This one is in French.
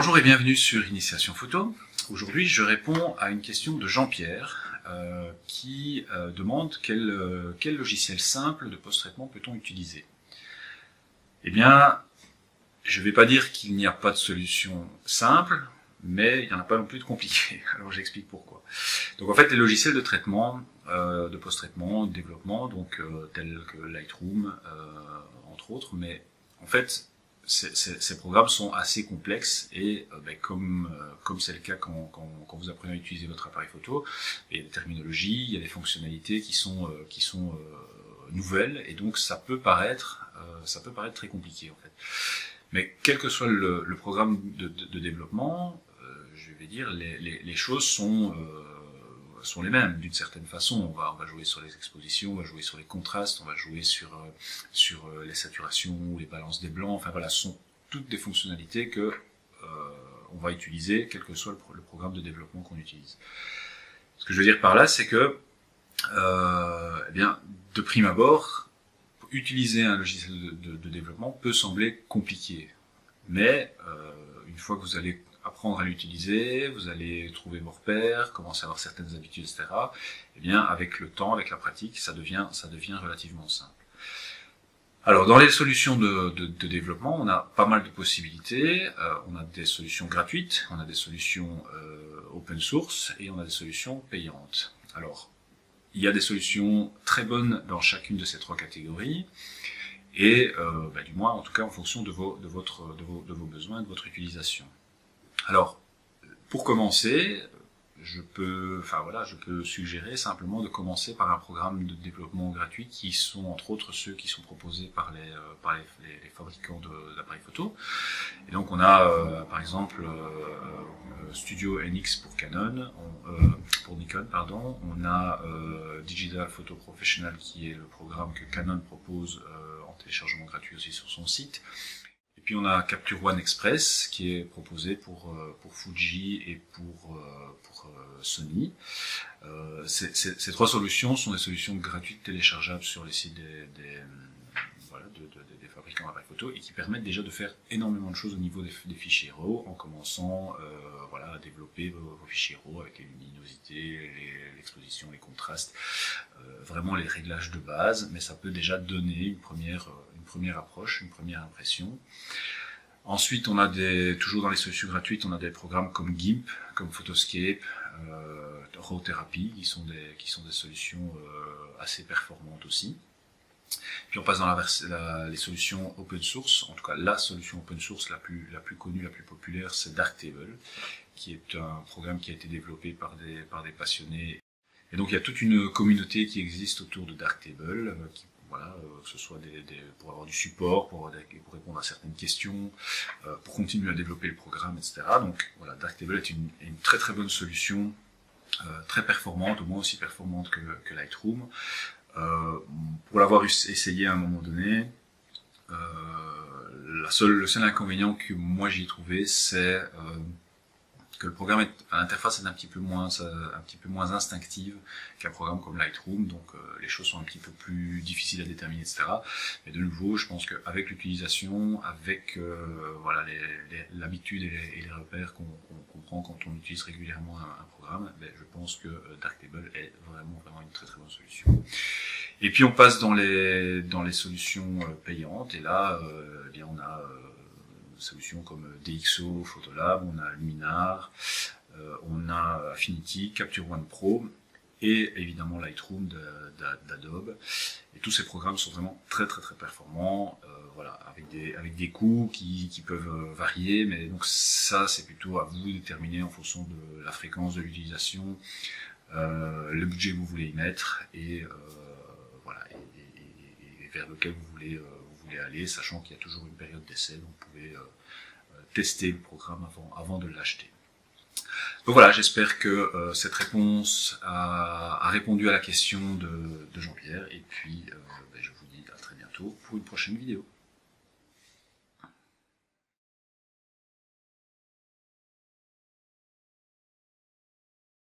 Bonjour et bienvenue sur Initiation Photo. Aujourd'hui, je réponds à une question de Jean-Pierre qui demande quel logiciel simple de post-traitement peut-on utiliser. Eh bien, je ne vais pas dire qu'il n'y a pas de solution simple, mais il n'y en a pas non plus de compliqué. Alors j'explique pourquoi. Donc en fait, les logiciels de traitement, de post-traitement, de développement, donc tels que Lightroom, entre autres, mais en fait, ces programmes sont assez complexes et comme c'est le cas quand vous apprenez à utiliser votre appareil photo, il y a des terminologies, il y a des fonctionnalités qui sont nouvelles et donc ça peut paraître très compliqué en fait. Mais quel que soit le programme de développement, je vais dire les choses sont les mêmes d'une certaine façon. On va jouer sur les expositions, on va jouer sur les contrastes, on va jouer sur les saturations ou les balances des blancs. Enfin voilà, ce sont toutes des fonctionnalités que on va utiliser, quel que soit le programme de développement qu'on utilise. Ce que je veux dire par là, c'est que eh bien, de prime abord, utiliser un logiciel de développement peut sembler compliqué, mais une fois que vous allez apprendre à l'utiliser, vous allez trouver vos repères, commencer à avoir certaines habitudes, etc. Eh bien, avec le temps, avec la pratique, ça devient relativement simple. Alors, dans les solutions de développement, on a pas mal de possibilités. On a des solutions gratuites, on a des solutions open source et on a des solutions payantes. Alors, il y a des solutions très bonnes dans chacune de ces trois catégories. Et du moins, en tout cas, en fonction de vos besoins, de votre utilisation. Alors, pour commencer, je peux suggérer simplement de commencer par un programme de développement gratuit qui sont entre autres ceux qui sont proposés par les fabricants d'appareils photo. Et donc on a par exemple Studio NX pour Nikon, pardon. On a Digital Photo Professional qui est le programme que Canon propose en téléchargement gratuit aussi sur son site. Et puis on a Capture One Express qui est proposé pour Fuji et pour Sony. Ces trois solutions sont des solutions gratuites téléchargeables sur les sites des fabricants d'appareils photo et qui permettent déjà de faire énormément de choses au niveau des fichiers RAW en commençant à développer vos fichiers RAW avec les luminosités, l'exposition, les contrastes, vraiment les réglages de base, mais ça peut déjà donner une première approche, une première impression. Ensuite, on a toujours dans les solutions gratuites, on a des programmes comme GIMP, comme Photoscape, RAW Therapy, qui sont des solutions assez performantes aussi. Puis on passe dans les solutions open source, en tout cas la solution open source la plus connue, la plus populaire, c'est Darktable, qui est un programme qui a été développé par des passionnés. Et donc il y a toute une communauté qui existe autour de Darktable, que ce soit pour avoir du support, pour répondre à certaines questions, pour continuer à développer le programme, etc. Donc voilà, Darktable est une très très bonne solution, très performante, au moins aussi performante que Lightroom. Pour l'avoir essayé à un moment donné, le seul inconvénient que moi j'ai trouvé, c'est que le programme l'interface est un petit peu moins instinctive qu'un programme comme Lightroom, donc les choses sont un petit peu plus difficiles à déterminer, etc. Mais de nouveau, je pense qu'avec l'utilisation, avec l'habitude et les repères qu'on prend quand on utilise régulièrement un programme, je pense que Darktable est vraiment une très très bonne solution. Et puis on passe dans les solutions payantes, et là, on a solutions comme DxO, Photolab, on a Luminar, on a Affinity, Capture One Pro et évidemment Lightroom d'Adobe. Et tous ces programmes sont vraiment très très très performants, avec des coûts qui peuvent varier, mais donc ça c'est plutôt à vous de déterminer en fonction de la fréquence de l'utilisation, le budget que vous voulez y mettre et vers lequel vous voulez aller, sachant qu'il y a toujours une période d'essai, donc vous pouvez tester le programme avant de l'acheter. Donc voilà, j'espère que cette réponse a répondu à la question de Jean-Pierre, et puis je vous dis à très bientôt pour une prochaine vidéo.